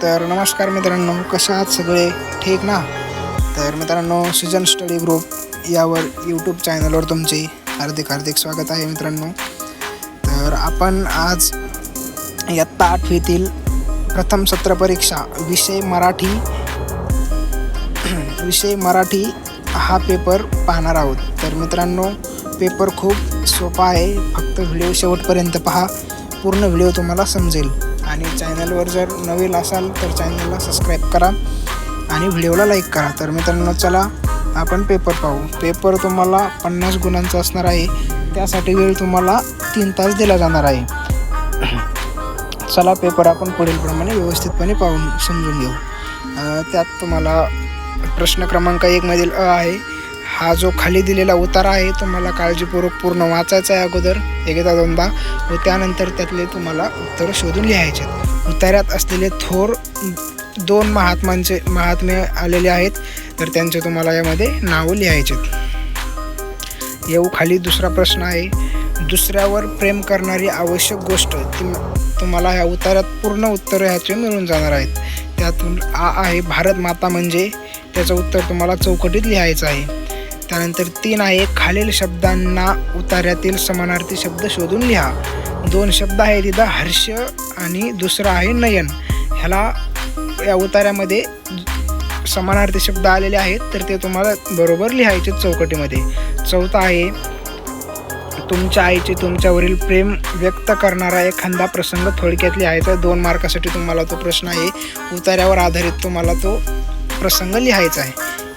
तर नमस्कार मित्रांनो, कशा आहात सगळे? ठीक ना? तर मित्रांनो, सृजन स्टडी ग्रुप यावर यूट्यूब चॅनलवर तुमचे हार्दिक स्वागत आहे मित्रांनो. तर आपण आज इयत्ता 8वीतील प्रथम सत्र परीक्षा विषय मराठी हा पेपर पाहणार आहोत. तर मित्रांनो, पेपर खूप सोपा आहे. फक्त व्हिडिओ शेवटपर्यंत पहा, पूर्ण व्हिडिओ तुम्हाला समजेल. आणि चॅनलवर जर नवीन असाल तर चॅनलला सबस्क्राईब करा आणि व्हिडिओला लाईक करा. तर मित्रांनो, चला आपण पेपर पाहू. पेपर तुम्हाला 50 गुणांचा असणार आहे. त्यासाठी वेळ तुम्हाला 3 तास दिला जाणार आहे. चला पेपर आपण पुढीलप्रमाणे व्यवस्थितपणे पाहून समजून घेऊ. त्यात तुम्हाला प्रश्न क्रमांक 1 मधील अ आहे. हा जो खाली दिलेला उतारा आहे तुम्हाला काळजीपूर्वक पूर्ण वाचायचा आहे अगोदर एकदा दोनदा, व त्यानंतर त्यातले तुम्हाला उत्तर शोधून लिहायचे. उतार्यात असलेले थोर 2 महात्मे आलेले आहेत, तर त्यांचे तुम्हाला यामध्ये नावं लिहायचे. येऊ खाली दुसरा प्रश्न आहे. दुसऱ्यावर प्रेम करणारी आवश्यक गोष्ट तुम्हाला ह्या उतार्यात पूर्ण उत्तर ह्याचे मिळून जाणार आहेत. त्यातून आ आहे भारत माता म्हणजे, त्याचं उत्तर तुम्हाला चौकटीत लिहायचं आहे. त्यानंतर 3 आहे. खालील शब्दांना उतार्यातील समानार्थी शब्द शोधून लिहा. 2 शब्द आहेत तिथं, हर्ष आणि दुसरा आहे नयन. ह्याला या उतार्यामध्ये समानार्थी शब्द आलेले आहेत, तर ते तुम्हाला बरोबर लिहायचे चौकटीमध्ये. 4 आहे. तुमच्या आईचे तुमच्यावरील प्रेम व्यक्त करणारा एखादा प्रसंग थोडक्यात लिहायचा. 2 मार्कासाठी तुम्हाला तो प्रश्न आहे. उतार्यावर आधारित तुम्हाला तो प्रसंग लिहायचा आहे.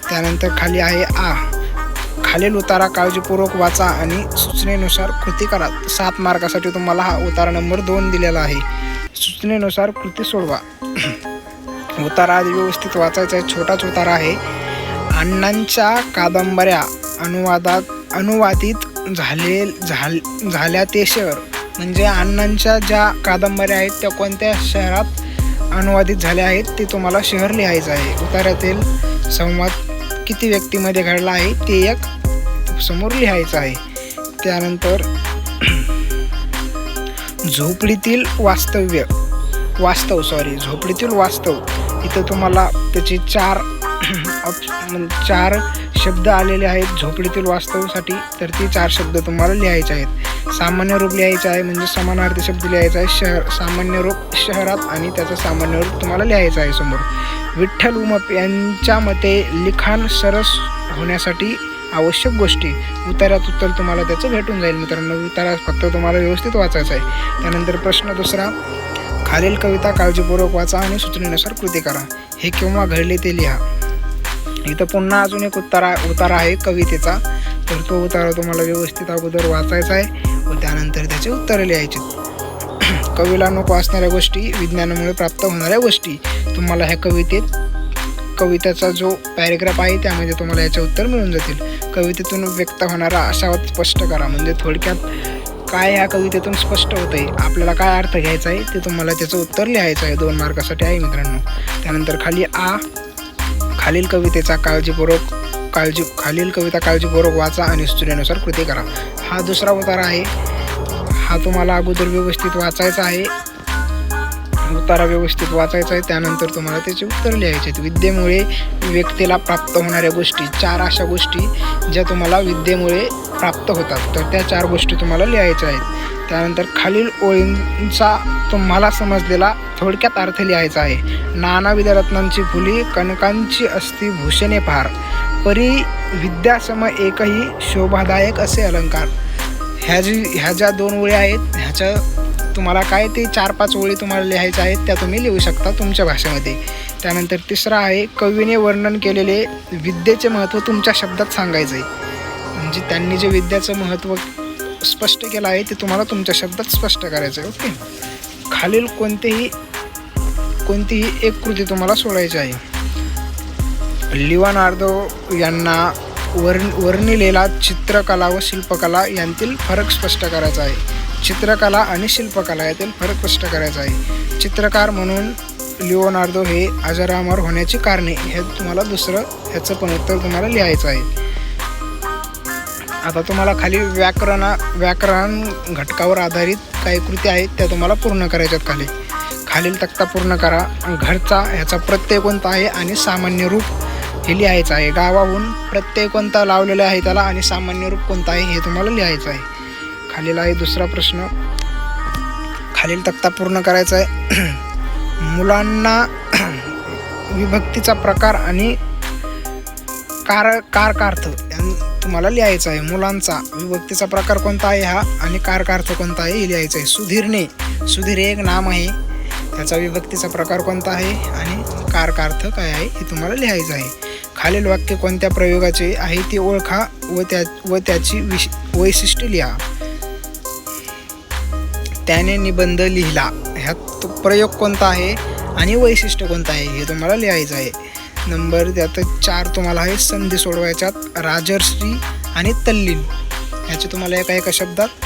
त्यानंतर खाली आहे आ. खालील उतारा काळजीपूर्वक वाचा आणि सूचनेनुसार कृती करा. 7 मार्कासाठी तुम्हाला हा उतारा नंबर 2 दिलेला आहे. सूचनेनुसार कृती सोडवा. उतारा आधी व्यवस्थित वाचायचा आहे. छोटाच उतारा आहे. अण्णांच्या कादंबऱ्या अनुवादित झाल्या ते शहर, म्हणजे अण्णांच्या ज्या कादंबऱ्या आहेत त्या कोणत्या शहरात अनुवादित झाल्या आहेत ते तुम्हाला शहर लिहायचं आहे. उतार्यातील संवाद किती व्यक्तीमध्ये घडला आहे ते एक समोर लिहायचं आहे. त्यानंतर झोपडीतील वास्तव इथं तुम्हाला त्याचे 4 शब्द आलेले आहेत झोपडीतील वास्तवसाठी, तर ते 4 शब्द तुम्हाला लिहायचे आहेत. सामान्य रूप लिहायचं आहे, म्हणजे समानार्थी शब्द लिहायचा आहे. सामान्य रूप शहरात आणि त्याचं सामान्य रूप तुम्हाला लिहायचं आहे समोर. विठ्ठल उमप यांच्या मते लिखाण सरस होण्यासाठी आवश्यक गोष्टी. उतार्यात उत्तर तुम्हाला त्याचं भेटून जाईल मित्रांनो. उतारा फक्त तुम्हाला व्यवस्थित वाचायचा आहे. त्यानंतर प्रश्न दुसरा. खालील कविता काळजीपूर्वक वाचा आणि सूचनेनुसार कृती करा. हे केव्हा घडले ते लिहा. इथं पुन्हा अजून एक उतारा आहे कवितेचा, तर तो उतारा तुम्हाला व्यवस्थित अगोदर वाचायचा आहे व त्यानंतर त्याचे उत्तरं लिहायचे. कवीला नको असणाऱ्या गोष्टी, विज्ञानामुळे प्राप्त होणाऱ्या गोष्टी तुम्हाला ह्या कवितेचा जो पॅरेग्राफ आहे त्यामध्ये तुम्हाला याचे उत्तर मिळून जातील. कवितेतून व्यक्त होणारा आशावाद स्पष्ट करा, म्हणजे थोडक्यात काय ह्या कवितेतून स्पष्ट होतं आहे, आपल्याला काय अर्थ घ्यायचा आहे ते तुम्हाला त्याचं उत्तर लिहायचं आहे. 2 मार्कासाठी आहे मित्रांनो. त्यानंतर खाली आ. खालील कविता काळजीपूर्वक वाचा आणि सूचनेनुसार कृती करा. हा दुसरा उतारा आहे. हा तुम्हाला अगोदर व्यवस्थित वाचायचा आहे. उतारा व्यवस्थित वाचायचा आहे, त्यानंतर तुम्हाला त्याचे उत्तर लिहायचे आहेत. विद्येमुळे व्यक्तीला प्राप्त होणाऱ्या गोष्टी, 4 अशा गोष्टी ज्या तुम्हाला विद्येमुळे प्राप्त होतात, तर त्या 4 गोष्टी तुम्हाला लिहायच्या आहेत. त्यानंतर खालील ओळींचा तुम्हाला समजलेला थोडक्यात अर्थ लिहायचा आहे. नानाविध रत्नांची फुली, कनकांची असती भूषणे फार, परी विद्यासम एकही शोभादायक असे अलंकार. ह्या ज्या 2 ओळी आहेत ह्याच्या तुम्हाला काय ते 4-5 ओळी तुम्हाला लिहायच्या आहेत, त्या तुम्ही लिहू शकता तुमच्या भाषेमध्ये. त्यानंतर तिसरा आहे. कवीने वर्णन केलेले विद्येचे महत्त्व तुमच्या शब्दात सांगायचं आहे, म्हणजे त्यांनी जे विद्याचं महत्त्व स्पष्ट केलं आहे ते तुम्हाला तुमच्या शब्दात स्पष्ट करायचं आहे. ओके. खालील कोणतीही एक कृती तुम्हाला सोडायची आहे. लिओनार्दो यांना वर्णिलेला चित्रकला व शिल्पकला यांतील फरक स्पष्ट करायचा आहे. चित्रकला आणि शिल्पकला यातील फरक स्पष्ट करायचा आहे. चित्रकार म्हणून लिओनार्दो हे अजरामर होण्याची कारणे, हे तुम्हाला ह्याचं पण उत्तर तुम्हाला लिहायचं आहे. आता तुम्हाला खाली व्याकरण घटकावर आधारित काही कृती आहेत त्या तुम्हाला पूर्ण करायच्यात. खालील तक्ता पूर्ण करा. घरचा ह्याचा प्रत्यय कोणता आहे आणि सामान्य रूप हे लिहायचं आहे. गावाहून प्रत्यय कोणता लावलेला आहे त्याला आणि सामान्य रूप कोणता आहे हे तुम्हाला लिहायचं आहे. खालील आहे दुसरा प्रश्न. खालील तक्ता पूर्ण करायचा आहे. मुलांना विभक्तीचा प्रकार आणि कारकार्थ तुम्हाला लिहायचा आहे. मुलांचा विभक्तीचा प्रकार कोणता आहे हा आणि कारकार्थ कोणता आहे हे लिहायचं आहे. सुधीर हे एक नाम आहे, त्याचा विभक्तीचा प्रकार कोणता आहे आणि कारकार्थ काय आहे हे तुम्हाला लिहायचं आहे. खालील वाक्य कोणत्या प्रयोगाचे आहे ते ओळखा व त्याची वैशिष्ट्ये लिहा. त्याने निबंध लिहिला, ह्यात प्रयोग कोणता आहे आणि वैशिष्ट्य कोणतं आहे हे तुम्हाला लिहायचं आहे. नंबर त्यात 4 तुम्हाला आहे संधी सोडवायच्यात. राजर्षी आणि तल्लीन ह्याचे तुम्हाला एका शब्दात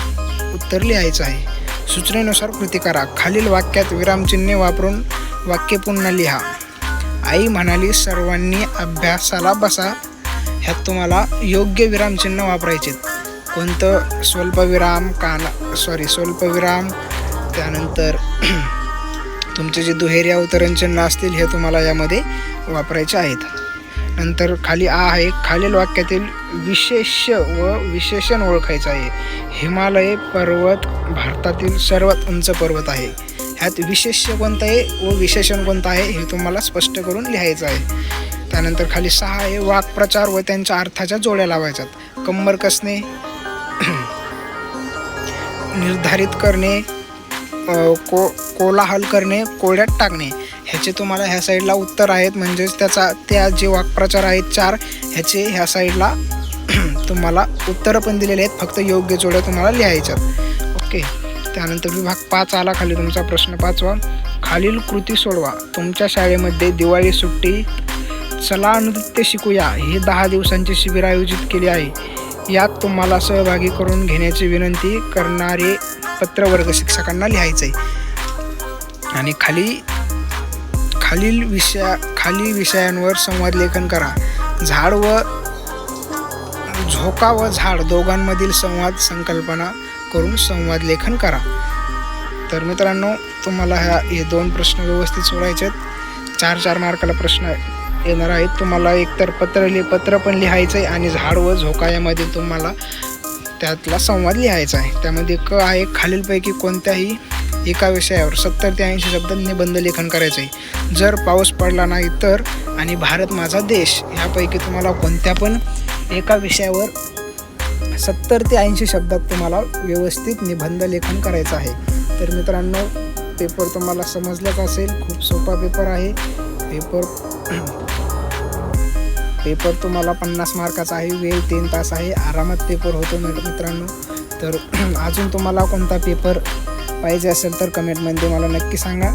उत्तर लिहायचं आहे. सूचनेनुसार कृती करा. खालील वाक्यात विरामचिन्हे वापरून वाक्य पुन्हा लिहा. आई म्हणाली सर्वांनी अभ्यासाला बसा, ह्यात तुम्हाला योग्य विरामचिन्ह वापरायचे. कोणतं? स्वल्पविराम, स्वल्पविराम, त्यानंतर तुमचे जे दुहेरी अवतरण चिन्ह असतील हे तुम्हाला यामध्ये वापरायचे आहेत. नंतर खाली आहे. खालील वाक्यातील विशेष्य व विशेषण ओळखायचं आहे. हिमालय पर्वत भारतातील सर्वात उंच पर्वत आहे. ह्यात विशेष्य कोणतं आहे व विशेषण कोणतं आहे हे तुम्हाला स्पष्ट करून लिहायचं आहे. त्यानंतर खाली 6 आहे. वाक्प्रचार व त्यांच्या अर्थाच्या जोड्या लावायच्यात. कंबर कसणे, निर्धारित करणे, कोलाहल करणे, कोड्यात टाकणे ह्याचे तुम्हाला ह्या साईडला उत्तर आहेत. म्हणजेच त्या जे वाक्प्रचार आहेत 4 ह्याचे ह्या साईडला तुम्हाला उत्तरं पण दिलेले आहेत, फक्त योग्य जोड्या तुम्हाला लिहायच्यात. ओके. त्यानंतर विभाग 5 आला. खाली तुमचा प्रश्न 5वा. खालील कृती सोडवा. तुमच्या शाळेमध्ये दिवाळी सुट्टीत चला नृत्य शिकूया हे 10 दिवसांचे शिबिर आयोजित केले आहे. यात तुम्हाला सहभागी करून घेण्याची विनंती करणारे पत्र वर्ग शिक्षकांना लिहायचं आहे. आणि खाली विषयांवर संवाद लेखन करा. झाड व झोका व झाड दोघांमधील संवाद संकल्पना करून संवाद लेखन करा. तर मित्रांनो, तुम्हाला हे 2 प्रश्न व्यवस्थित सोडायचे आहेत. 4-4 मार्काला प्रश्न येणार आहेत. तुम्हाला एकतर पत्र पण लिहायचं आहे आणि झाड व झोका यामध्ये तुम्हाला त्यातला संवाद लिहायचा आहे. त्यामध्ये आहे. खालीलपैकी कोणत्याही एका विषयावर 70 ते 80 शब्द निबंध लेखन करायचं आहे. जर पाऊस पडला नाही तर आणि भारत माझा देश ह्यापैकी तुम्हाला कोणत्या पण एका विषयावर 70 ते 80 शब्दात तुम्हाला व्यवस्थित निबंध लेखन करायचं आहे. तर मित्रांनो, पेपर तुम्हाला समजलाच असेल. खूप सोपा पेपर आहे. पेपर तुम्हाला 50 मार्काचा आहे. वेळ 3 तास आहे. आरामात पेपर होतो मित्रांनो. तर अजून तुम्हाला कोणता पेपर पाहिजे असेल तर कमेंटमध्ये मला नक्की सांगा.